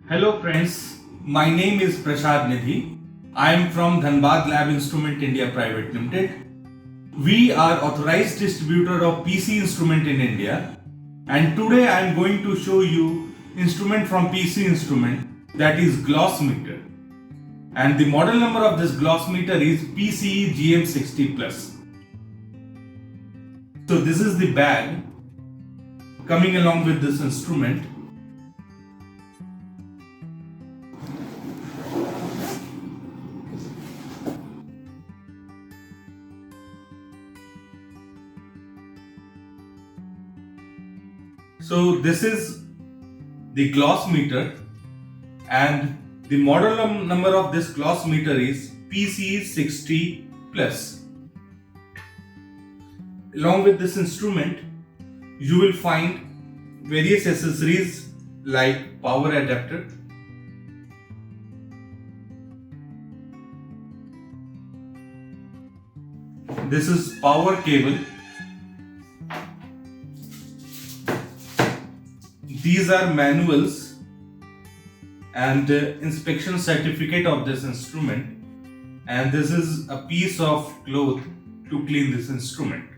Hello friends, my name is Prashad Nidhi. I am from Dhanbad Lab Instrument India Private Limited. We are authorized distributor of PC instrument in India, and today I am going to show you instrument from PC Instrument, that is gloss meter. And the model number of this gloss meter is PCE GM60 Plus. So this is the bag coming along with this instrument. So this is the gloss meter, and the model number of this gloss meter is PCE60 Plus. Along with this instrument, you will find various accessories like power adapter, this is power cable, these are manuals and inspection certificate of this instrument, and this is a piece of cloth to clean this instrument.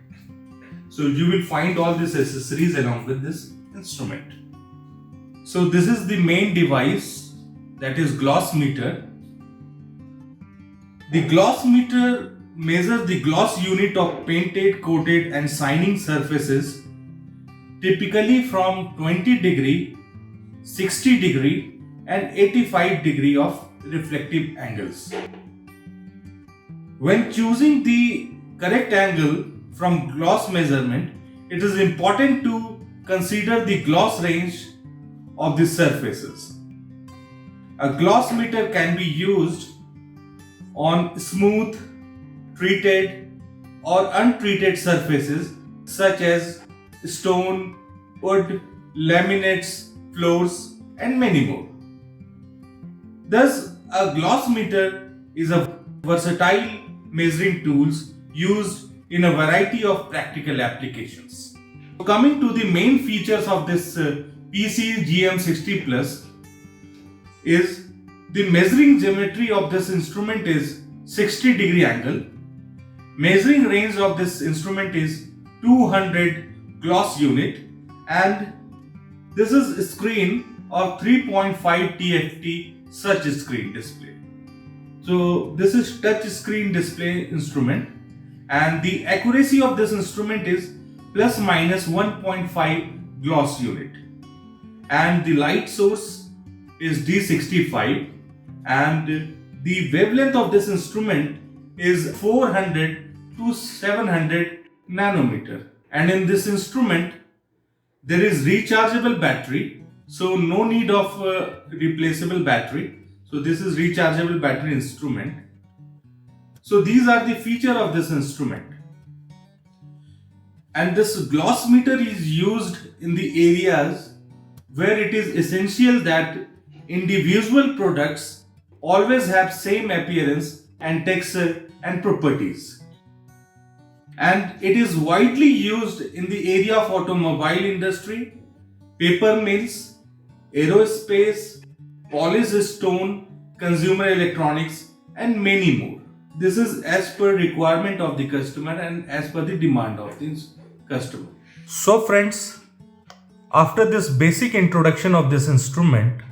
So you will find all these accessories along with this instrument. So this is the main device, that is gloss meter. The gloss meter measures the gloss unit of painted, coated and shining surfaces typically from 20 degree, 60 degree and 85 degree of reflective angles. When choosing the correct angle from gloss measurement, it is important to consider the gloss range of the surfaces. A gloss meter can be used on smooth, treated or untreated surfaces such as stone, wood, laminates, floors and many more. Thus, a gloss meter is a versatile measuring tool used in a variety of practical applications. Coming to the main features of this PCE GM60 Plus is the measuring geometry of this instrument is 60 degree angle. Measuring range of this instrument is 200 gloss unit, and this is a screen of 3.5 TFT touch screen display. So this is touch screen display instrument, and the accuracy of this instrument is plus minus 1.5 gloss unit, and the light source is D65, and the wavelength of this instrument is 400 to 700 nanometer. And in this instrument there is rechargeable battery, so no need of replaceable battery. So this is rechargeable battery instrument. So these are the feature of this instrument. And this gloss meter is used in the areas where it is essential that individual products always have same appearance and texture and properties. And it is widely used in the area of automobile industry, paper mills, aerospace, polished stone, consumer electronics and many more. This is as per requirement of the customer and as per the demand of this customer. So friends, after this basic introduction of this instrument,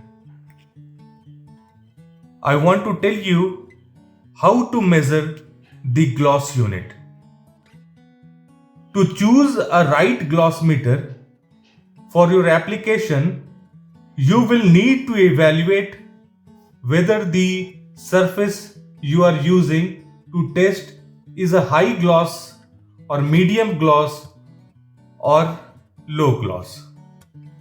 I want to tell you how to measure the gloss unit. To choose a right gloss meter for your application, you will need to evaluate whether the surface you are using to test is a high gloss or medium gloss or low gloss.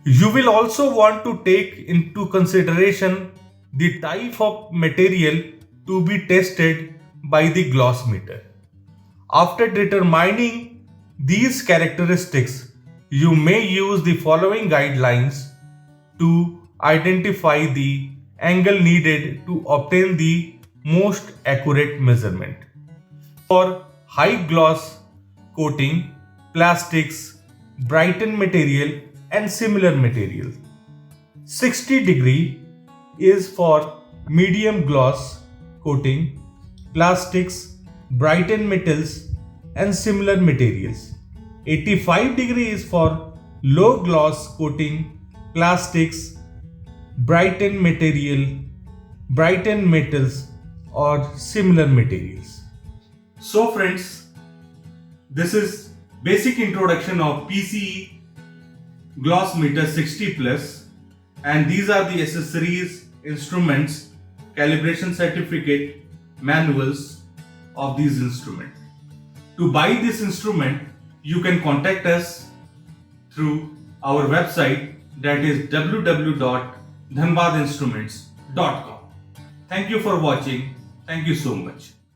You will also want to take into consideration the type of material to be tested by the gloss meter. After determining these characteristics, you may use the following guidelines to identify the angle needed to obtain the most accurate measurement. For high gloss coating, plastics, brightened material and similar materials, 60 degree is for medium gloss coating, plastics, brightened metals and similar materials. 85° is for low gloss coating, plastics, brightened metals or similar materials. So friends, this is basic introduction of PCE gloss meter 60 plus, and these are the accessories, instruments, calibration certificate, manuals of these instruments. To buy this instrument, you can contact us through our website, that is www.dhanbadinstruments.com. Thank you for watching. Thank you so much.